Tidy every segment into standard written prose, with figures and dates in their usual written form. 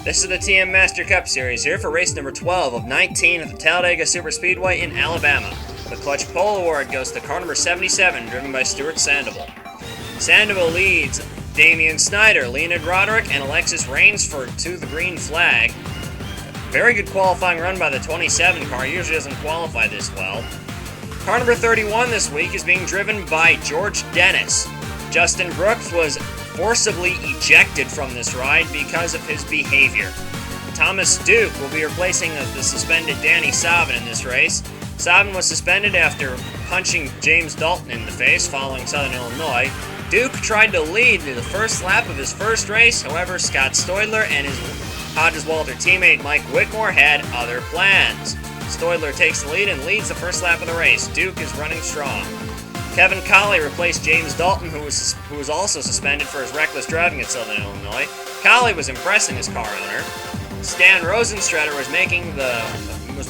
This is the TM Master Cup Series here for race number 12 of 19 at the Talladega Superspeedway in Alabama. The Clutch Pole Award goes to car number 77, driven by Stuart Sandoval. Sandoval leads Damian Snyder, Leonid Roderick, and Alexis Rainsford to the green flag. Very good qualifying run by the 27 car, usually doesn't qualify this well. Car number 31 this week is being driven by George Dennis. Justin Brooks was forcibly ejected from this ride because of his behavior. Thomas Duke will be replacing the suspended Danny Savin in this race. Savin was suspended after punching James Dalton in the face following Southern Illinois. Duke tried to lead the first lap of his first race, however, Scott Stoidler and his Hodges-Walter teammate Mike Whitmore had other plans. Stoidler takes the lead and leads the first lap of the race. Duke is running strong. Kevin Colley replaced James Dalton, who was also suspended for his reckless driving at Southern Illinois. Colley was impressing his car owner. Stan Rosenstrater was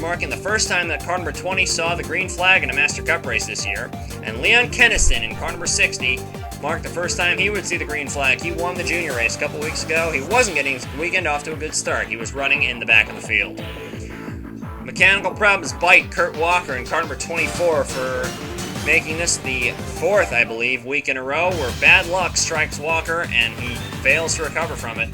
marking the first time that car number 20 saw the green flag in a Master Cup race this year. And Leon Keniston in car number 60 marked the first time he would see the green flag. He won the junior race a couple weeks ago. He wasn't getting his weekend off to a good start. He was running in the back of the field. Mechanical problems bite Kurt Walker in car number 24 for making this the fourth, I believe, week in a row where bad luck strikes Walker and he fails to recover from it.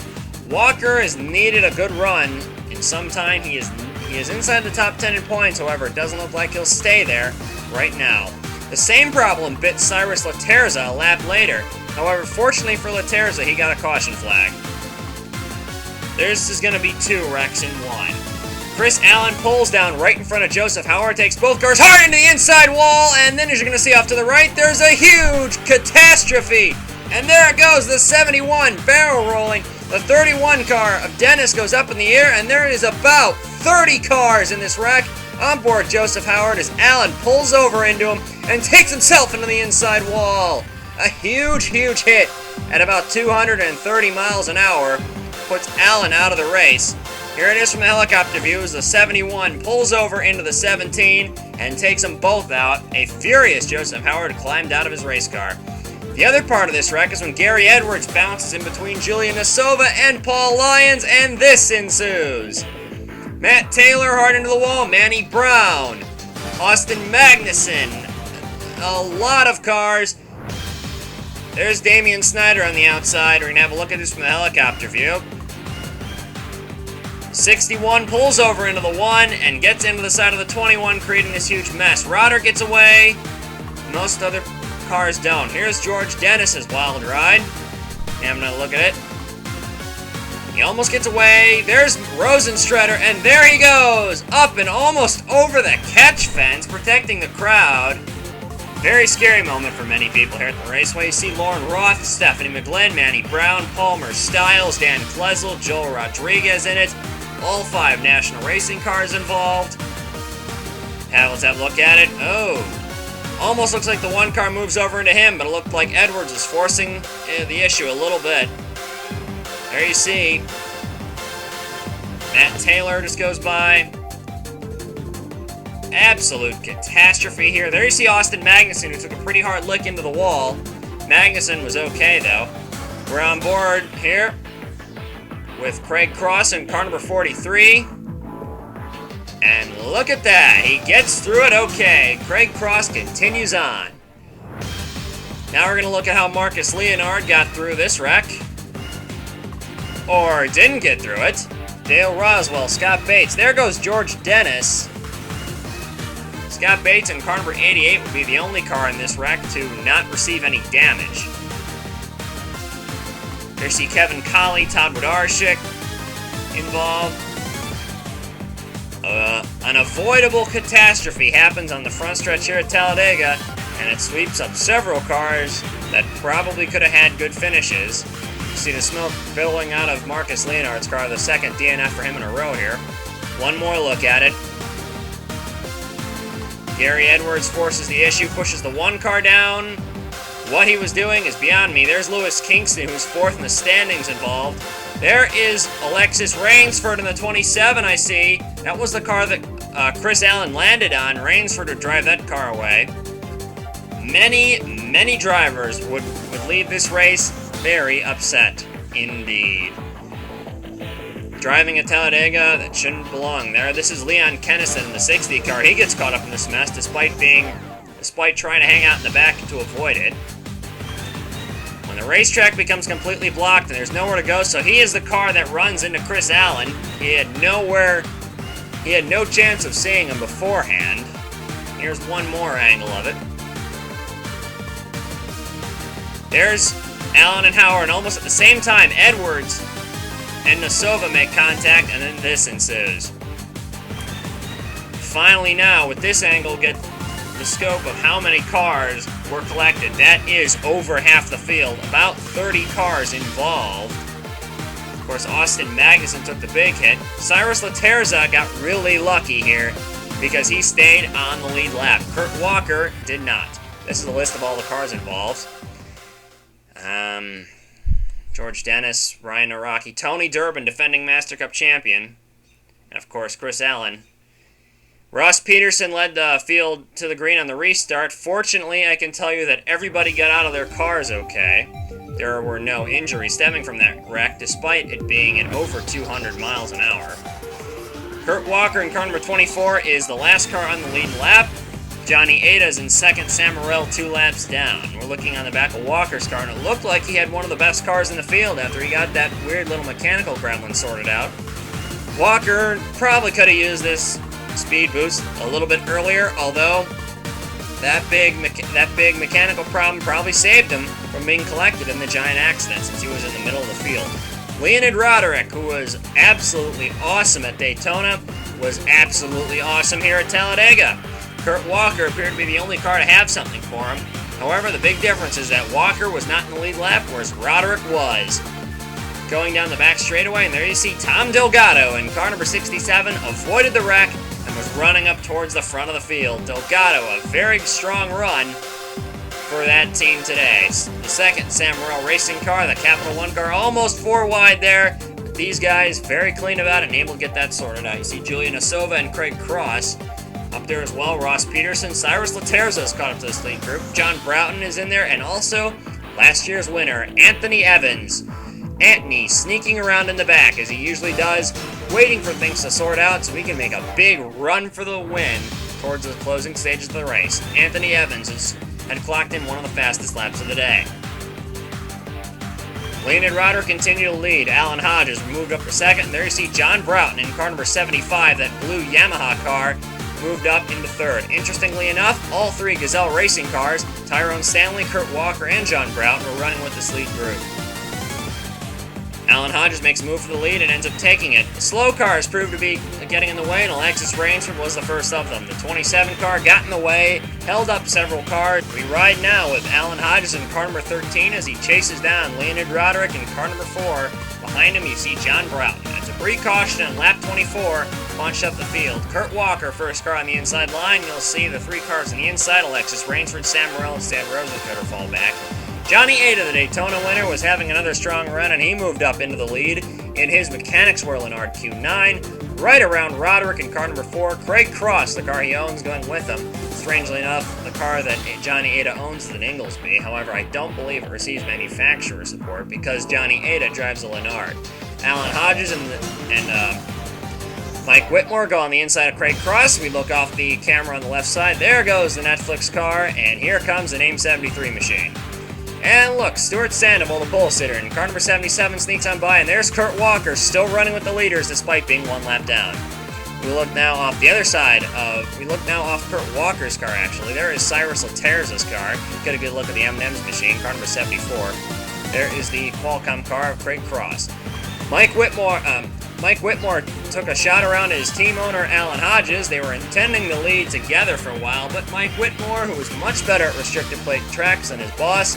Walker has needed a good run in some time. He is inside the top 10 in points, however, it doesn't look like he'll stay there right now. The same problem bit Cyrus Laterza a lap later. However, fortunately for Laterza, he got a caution flag. This is going to be 2 wrecks in 1. Chris Allen pulls down right in front of Joseph Howard, takes both cars hard into the inside wall, and then as you're going to see off to the right, there's a huge catastrophe. And there it goes, the 71 barrel rolling. The 31 car of Dennis goes up in the air, and there is about 30 cars in this wreck. On board Joseph Howard as Allen pulls over into him and takes himself into the inside wall. A huge, huge hit at about 230 miles an hour puts Allen out of the race. Here it is from the helicopter view as the 71 pulls over into the 17 and takes them both out. A furious Joseph Howard climbed out of his race car. The other part of this wreck is when Gary Edwards bounces in between Julian Nasova and Paul Lyons, and this ensues. Matt Taylor hard into the wall, Manny Brown, Austin Magnuson, a lot of cars. There's Damian Snyder on the outside. We're going to have a look at this from the helicopter view. 61 pulls over into the 1 and gets into the side of the 21, creating this huge mess. Rodder gets away. Most other cars don't. Here's George Dennis's wild ride. Having a look at it. He almost gets away. There's Rosenstrater, and there he goes! Up and almost over the catch fence, protecting the crowd. Very scary moment for many people here at the raceway. You see Lauren Roth, Stephanie McGlynn, Manny Brown, Palmer Stiles, Dan Klesel, Joel Rodriguez in it. All 5 national racing cars involved. Let's have a look at it. Oh, almost looks like the 1 car moves over into him, but it looked like Edwards was forcing the issue a little bit. There you see. Matt Taylor just goes by. Absolute catastrophe here. There you see Austin Magnuson, who took a pretty hard lick into the wall. Magnuson was okay, though. We're on board here with Craig Cross in car number 43. And look at that. He gets through it okay. Craig Cross continues on. Now we're going to look at how Marcus Leonard got through this wreck. Or didn't get through it. Dale Roswell, Scott Bates. There goes George Dennis. Scott Bates in car number 88 would be the only car in this wreck to not receive any damage. There you see Kevin Colley, Todd Wodarczyk involved. An avoidable catastrophe happens on the front stretch here at Talladega, and it sweeps up several cars that probably could have had good finishes. You see the smoke billowing out of Marcus Leonard's car, the second DNF for him in a row here. One more look at it. Gary Edwards forces the issue, pushes the 1 car down. What he was doing is beyond me. There's Lewis Kingston, who's 4th in the standings involved. There is Alexis Rainsford in the 27, I see. That was the car that Chris Allen landed on. Rainsford would drive that car away. Many drivers would leave this race very upset indeed. driving a Talladega that shouldn't belong there. This is Leon Kennison in the 60 car. He gets caught up in this mess despite trying to hang out in the back to avoid it. When the racetrack becomes completely blocked and there's nowhere to go, so he is the car that runs into Chris Allen. He had no chance of seeing him beforehand. Here's one more angle of it. There's Allen and Howard, and almost at the same time, Edwards and Nosova make contact, and then this ensues. Finally now, with this angle, get the scope of how many cars were collected. That is over half the field, about 30 cars involved. Of course, Austin Magnuson took the big hit. Cyrus Laterza got really lucky here because he stayed on the lead lap. Kurt Walker did not. This is a list of all the cars involved. George Dennis, Ryan Naraki, Tony Durbin, defending Master Cup champion, and of course Chris Allen. Ross Peterson led the field to the green on the restart. Fortunately, I can tell you that everybody got out of their cars okay. There were no injuries stemming from that wreck, despite it being at over 200 miles an hour. Kurt Walker in car number 24 is the last car on the lead lap. Johnny Ada is in second, Sam Morrell 2 laps down. We're looking on the back of Walker's car, and it looked like he had one of the best cars in the field after he got that weird little mechanical gremlin sorted out. Walker probably could have used this speed boost a little bit earlier, although that big mechanical problem probably saved him from being collected in the giant accident since he was in the middle of the field. Leonid Roderick, who was absolutely awesome at Daytona, was absolutely awesome here at Talladega. Kurt Walker appeared to be the only car to have something for him. However, the big difference is that Walker was not in the lead lap, whereas Roderick was. Going down the back straightaway, and there you see Tom Delgado in car number 67 avoided the wreck and was running up towards the front of the field. Delgado, a very strong run for that team today. The second Sam Morrell racing car, the Capital One car, almost 4 wide there. But these guys very clean about it and able to get that sorted out. You see Julian Asova and Craig Cross up there as well. Ross Peterson, Cyrus Laterza is caught up to this lead group. John Broughton is in there, and also last year's winner, Anthony Evans. Anthony sneaking around in the back, as he usually does, waiting for things to sort out so he can make a big run for the win towards the closing stages of the race. Anthony Evans had clocked in one of the fastest laps of the day. Leonid Roderick continued to lead. Alan Hodges moved up for second, and there you see John Broughton in car number 75, that blue Yamaha car, moved up into third. Interestingly enough, all 3 Gazelle racing cars, Tyrone Stanley, Kurt Walker, and John Broughton, were running with this lead group. Alan Hodges makes a move for the lead and ends up taking it. The slow cars proved to be getting in the way, and Alexis Rainsford was the first of them. The 27 car got in the way, held up several cars. We ride now with Alan Hodges in car number 13 as he chases down Leonid Roderick in car number 4. Behind him, you see John Broughton. At a precaution on lap 24, punched up the field. Kurt Walker, first car on the inside line. You'll see the 3 cars on the inside. Alexis Rainsford, Sam Morrell, and Stan Rosencutter fall back. Johnny Ada, the Daytona winner, was having another strong run, and he moved up into the lead in his Mechanics Whirling RQ9, right around Roderick in car number 4. Craig Cross, the car he owns, going with him. Strangely enough, the car that Johnny Ada owns is an Inglesby. However, I don't believe it receives manufacturer support because Johnny Ada drives a Lennard. Alan Hodges and Mike Whitmore go on the inside of Craig Cross. We look off the camera on the left side. There goes the Netflix car, and here comes the Name 73 machine. And look, Stuart Sandoval, the pole sitter, in car number 77 sneaks on by, and there's Kurt Walker, still running with the leaders despite being 1 lap down. We look now off the other side off Kurt Walker's car, actually. There is Cyrus Laterza's car. Get a good look at the M&M's machine, car number 74. There is the Qualcomm car of Craig Cross. Mike Whitmore took a shot around at his team owner, Alan Hodges. They were intending to lead together for a while, but Mike Whitmore, who was much better at restricted plate tracks than his boss,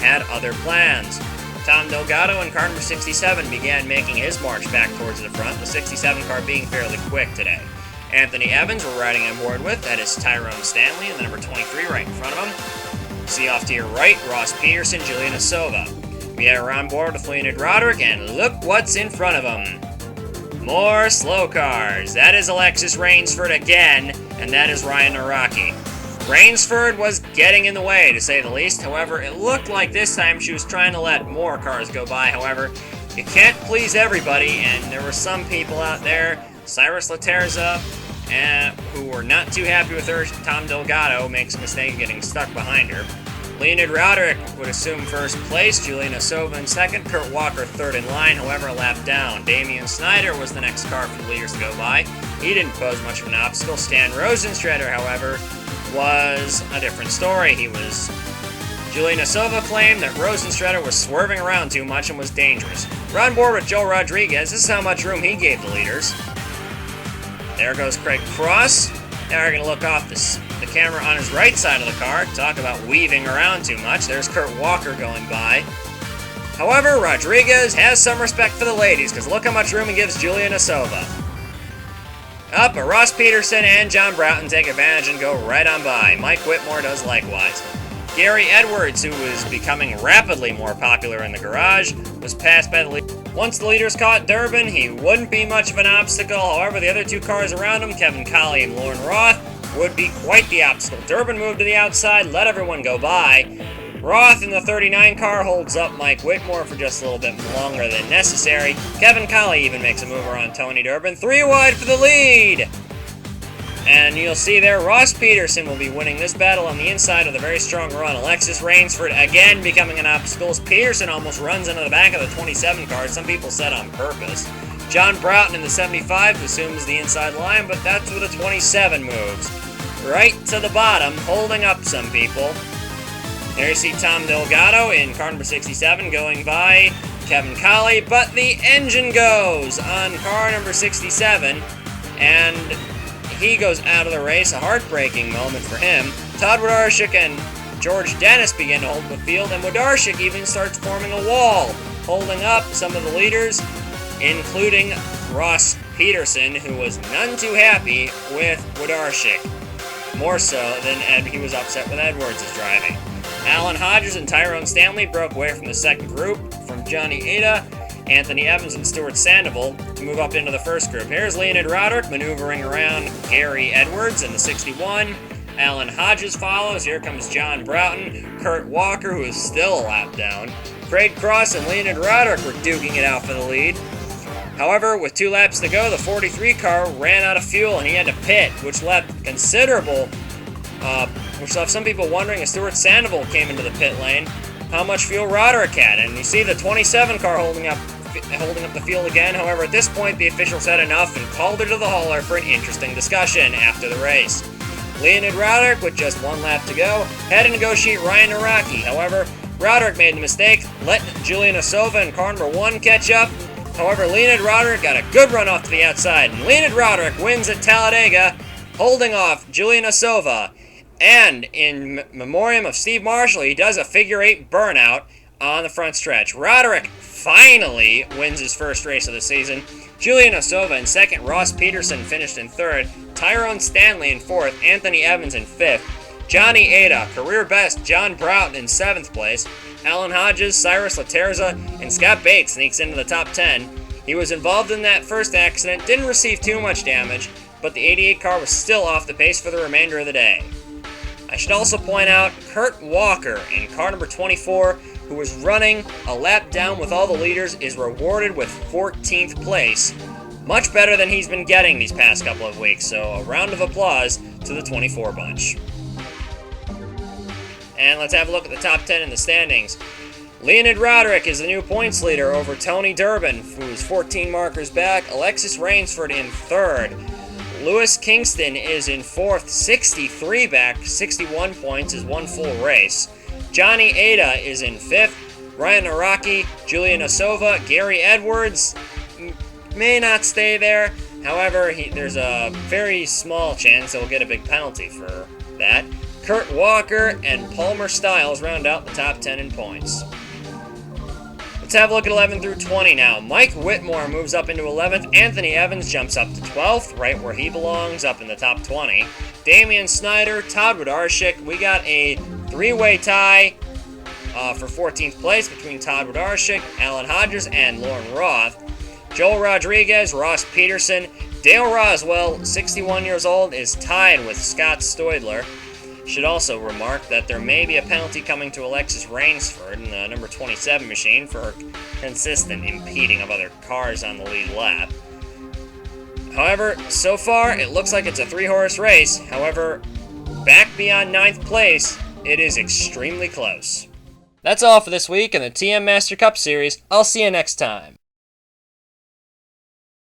had other plans. Tom Delgado in car number 67 began making his march back towards the front, the 67 car being fairly quick today. Anthony Evans we're riding on board with, that is Tyrone Stanley, and the number 23 right in front of him. See off to your right, Ross Peterson, Julian Asova. We are on board with Leonid Roderick, and look what's in front of him. More slow cars. That is Alexis Rainsford again, and that is Ryan Naraki. Rainsford was getting in the way, to say the least. However, it looked like this time she was trying to let more cars go by. However, you can't please everybody, and there were some people out there, Cyrus Laterza, who were not too happy with her. Tom Delgado makes a mistake getting stuck behind her. Leonid Roderick would assume first place, Julian Asova in second, Kurt Walker third in line, however a lap down. Damian Snyder was the next car for the leaders to go by. He didn't pose much of an obstacle. Stan Rosenstrader, however, was a different story. Julian Asova claimed that Rosenstrader was swerving around too much and was dangerous. We're on board with Joe Rodriguez. This is how much room he gave the leaders. There goes Craig Cross. Now we're going to look off the camera on his right side of the car. Talk about weaving around too much. There's Kurt Walker going by. However, Rodriguez has some respect for the ladies, because look how much room he gives Julian Asova. But Ross Peterson and John Broughton take advantage and go right on by. Mike Whitmore does likewise. Gary Edwards, who was becoming rapidly more popular in the garage, was passed by the lead. Once the leaders caught Durbin, he wouldn't be much of an obstacle. However, the other two cars around him, Kevin Colley and Lauren Roth, would be quite the obstacle. Durbin moved to the outside, let everyone go by. Roth in the 39 car holds up Mike Whitmore for just a little bit longer than necessary. Kevin Colley even makes a mover on Tony Durbin. 3 wide for the lead! And you'll see there, Ross Peterson will be winning this battle on the inside with a very strong run. Alexis Rainsford again becoming an obstacle as Peterson almost runs into the back of the 27 car. Some people said on purpose. John Broughton in the 75 assumes the inside line, but that's where the 27 moves. Right to the bottom, holding up some people. There you see Tom Delgado in car number 67 going by Kevin Colley, but the engine goes on car number 67, and he goes out of the race. A heartbreaking moment for him. Todd Wlodarczyk and George Dennis begin to hold the field, and Wlodarczyk even starts forming a wall, holding up some of the leaders, including Ross Peterson, who was none too happy with Wlodarczyk. More so than he was upset with Edwards' driving. Alan Hodges and Tyrone Stanley broke away from the second group from Johnny Ada, Anthony Evans, and Stuart Sandoval to move up into the first group. Here's Leonid Roderick maneuvering around Gary Edwards in the 61. Alan Hodges follows. Here comes John Broughton. Kurt Walker, who is still a lap down. Craig Cross and Leonid Roderick were duking it out for the lead. However, with 2 laps to go, the 43 car ran out of fuel and he had to pit, which left some people wondering as Stuart Sandoval came into the pit lane how much fuel Roderick had. And you see the 27 car holding up the field again. However, at this point, the officials had enough and called her to the hauler for an interesting discussion after the race. Leonid Roderick, with just 1 lap to go, had to negotiate Ryan Araki. However, Roderick made the mistake, let Julian Asova and car number 1 catch up. However, Leonid Roderick got a good run off to the outside, and Leonid Roderick wins at Talladega, holding off Julian Asova. And in memoriam of Steve Marshall, he does a figure 8 burnout on the front stretch. Roderick finally wins his first race of the season. Julian Asova in second, Ross Peterson finished in third, Tyrone Stanley in fourth, Anthony Evans in fifth, Johnny Ada, career best, John Broughton in 7th place, Alan Hodges, Cyrus Laterza, and Scott Bates sneaks into the top 10. He was involved in that first accident, didn't receive too much damage, but the 88 car was still off the pace for the remainder of the day. I should also point out Kurt Walker in car number 24, who was running a lap down with all the leaders, is rewarded with 14th place. Much better than he's been getting these past couple of weeks, so a round of applause to the 24 bunch. And let's have a look at the top 10 in the standings. Leonid Roderick is the new points leader over Tony Durbin, who's 14 markers back. Alexis Rainsford in third. Lewis Kingston is in fourth, 63 back, 61 points is 1 full race. Johnny Ada is in fifth. Ryan Araki, Julian Asova, Gary Edwards may not stay there. However, there's a very small chance he'll get a big penalty for that. Kurt Walker and Palmer Stiles round out the top 10 in points. Let's have a look at 11 through 20 now. Mike Whitmore moves up into 11th. Anthony Evans jumps up to 12th, right where he belongs, up in the top 20. Damian Snyder, Todd Wlodarczyk. We got a 3-way tie for 14th place between Todd Wlodarczyk, Alan Hodges, and Lauren Roth. Joel Rodriguez, Ross Peterson. Dale Roswell, 61 years old, is tied with Scott Stoidler. Should also remark that there may be a penalty coming to Alexis Rainsford in the number 27 machine for her consistent impeding of other cars on the lead lap. However, so far, it looks like it's a 3-horse race. However, back beyond 9th place, it is extremely close. That's all for this week in the TM Master Cup Series. I'll see you next time.